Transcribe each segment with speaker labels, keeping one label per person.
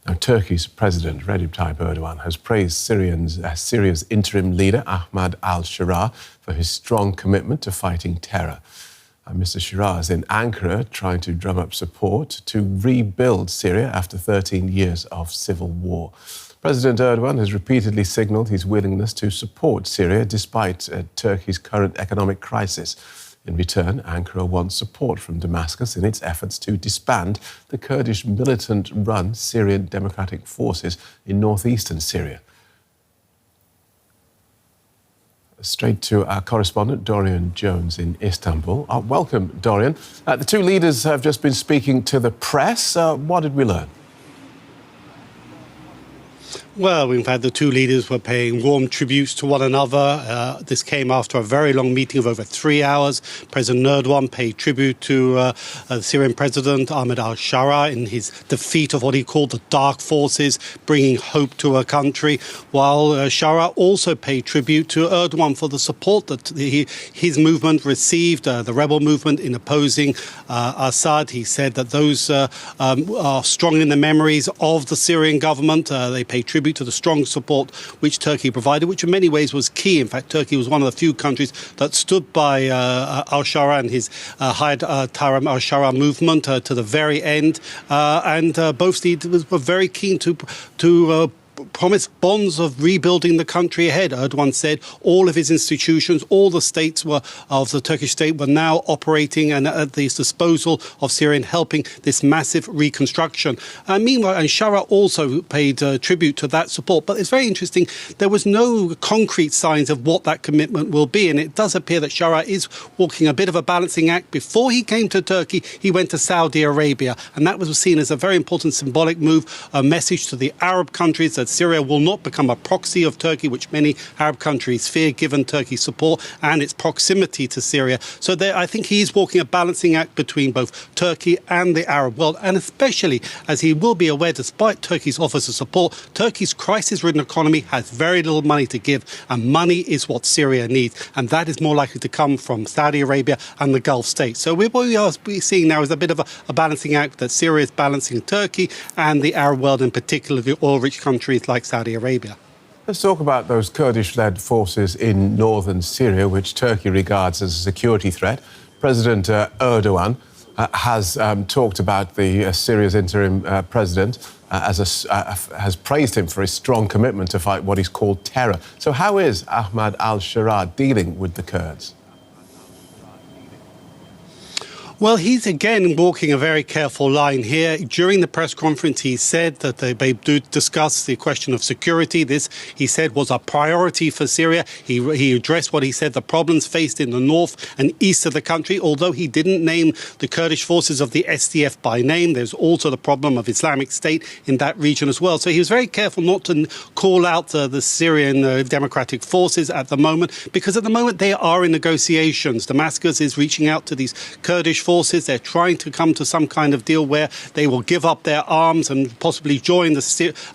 Speaker 1: Now, Turkey's President Recep Tayyip Erdogan has praised Syria's interim leader, Ahmed al-Sharaa, for his strong commitment to fighting terror. Mr. Sharaa is in Ankara trying to drum up support to rebuild Syria after 13 years of civil war. President Erdogan has repeatedly signalled his willingness to support Syria despite Turkey's current economic crisis. In return, Ankara wants support from Damascus in its efforts to disband the Kurdish militant-run Syrian Democratic Forces in northeastern Syria. Straight to our correspondent, Dorian Jones in Istanbul. Welcome, Dorian. The two leaders have just been speaking to the press. What did we learn?
Speaker 2: Well, in fact, the two leaders were paying warm tributes to one another. This came after a very long meeting of over 3 hours. President Erdogan paid tribute to the Syrian president, Ahmed al-Sharaa, in his defeat of what he called the dark forces, bringing hope to a country, while Sharaa also paid tribute to Erdogan for the support that his movement received, the rebel movement in opposing Assad. He said that those are strong in the memories of the Syrian government. They paid tribute to the strong support which Turkey provided, which in many ways was key. In fact, Turkey was one of the few countries that stood by al-Sharaa and his Hayat Tahrir al-Sharaa movement to the very end. And both leaders were very keen to promised bonds of rebuilding the country ahead. Erdogan said all of his institutions, all the states of the Turkish state were now operating and at the disposal of Syria in helping this massive reconstruction. Meanwhile, and Sharaa also paid tribute to that support. But it's very interesting, there was no concrete signs of what that commitment will be. And it does appear that Sharaa is walking a bit of a balancing act. Before he came to Turkey, he went to Saudi Arabia. And that was seen as a very important symbolic move, a message to the Arab countries that Syria will not become a proxy of Turkey, which many Arab countries fear, given Turkey's support and its proximity to Syria. So I think he's walking a balancing act between both Turkey and the Arab world, and especially, as he will be aware, despite Turkey's offers of support, Turkey's crisis-ridden economy has very little money to give, and money is what Syria needs, and that is more likely to come from Saudi Arabia and the Gulf states. So what we are seeing now is a bit of a balancing act that Syria is balancing Turkey and the Arab world, in particular the oil-rich countries like Saudi Arabia.
Speaker 1: Let's talk about those Kurdish-led forces in northern Syria, which Turkey regards as a security threat. President Erdogan has talked about Syria's interim president, has praised him for his strong commitment to fight what he's called terror. So how is Ahmed al-Sharaa dealing with the Kurds?
Speaker 2: Well, he's again walking a very careful line here. During the press conference, he said that they do discuss the question of security. This, he said, was a priority for Syria. He addressed what he said the problems faced in the north and east of the country, although he didn't name the Kurdish forces of the SDF by name. There's also the problem of Islamic State in that region as well. So he was very careful not to call out the Syrian Democratic Forces at the moment, because at the moment they are in negotiations. Damascus is reaching out to these Kurdish forces. They're trying to come to some kind of deal where they will give up their arms and possibly join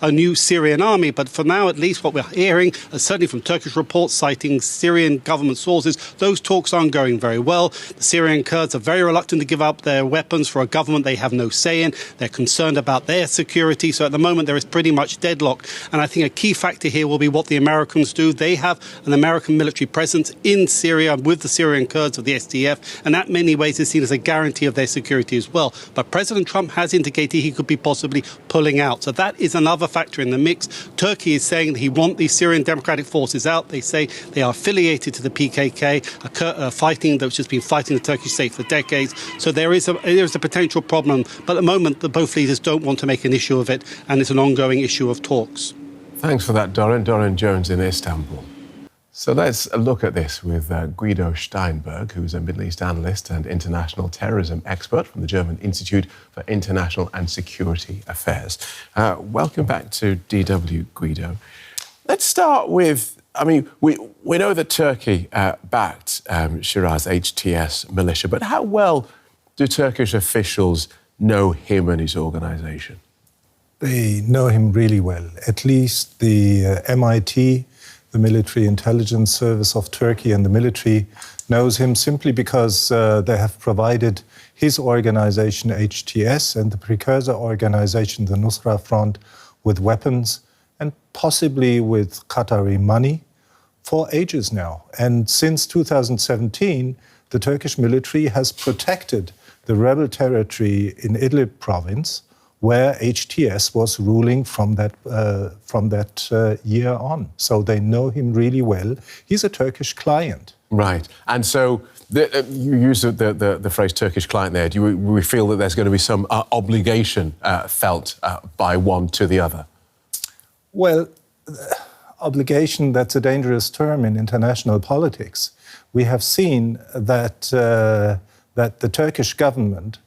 Speaker 2: a new Syrian army. But for now, at least, what we're hearing, certainly from Turkish reports citing Syrian government sources, those talks aren't going very well. The Syrian Kurds are very reluctant to give up their weapons for a government they have no say in. They're concerned about their security. So at the moment, there is pretty much deadlock. And I think a key factor here will be what the Americans do. They have an American military presence in Syria with the Syrian Kurds of the SDF. And that, in many ways, is seen as a guarantee of their security as well. But President Trump has indicated he could be possibly pulling out. So that is another factor in the mix. Turkey is saying that he wants these Syrian Democratic Forces out. They say they are affiliated to the PKK, which has been fighting the Turkish state for decades. So there is a potential problem. But at the moment, both leaders don't want to make an issue of it, and it's an ongoing issue of talks.
Speaker 1: Thanks for that, Dorian. Dorian Jones in Istanbul. So let's look at this with Guido Steinberg, who's a Middle East analyst and international terrorism expert from the German Institute for International and Security Affairs. Welcome back to DW, Guido. Let's start with, we know that Turkey backed Shara's HTS militia, but how well do Turkish officials know him and his organisation?
Speaker 3: They know him really well. At least the MIT, the military intelligence service of Turkey, and the military knows him simply because they have provided his organization, HTS, and the precursor organization, the Nusra Front, with weapons and possibly with Qatari money for ages now. And since 2017, the Turkish military has protected the rebel territory in Idlib province, where HTS was ruling from that year on. So they know him really well. He's a Turkish client.
Speaker 1: Right. And so you use the phrase Turkish client there. Do we feel that there's going to be some obligation felt by one to the other?
Speaker 3: Well, obligation, that's a dangerous term in international politics. We have seen that the Turkish government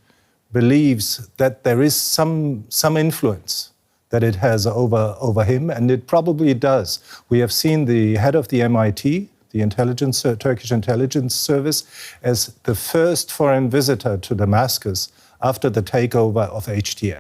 Speaker 3: believes that there is some influence that it has over him, and it probably does. We have seen the head of the MIT, the Turkish intelligence service, as the first foreign visitor to Damascus after the takeover of HTS.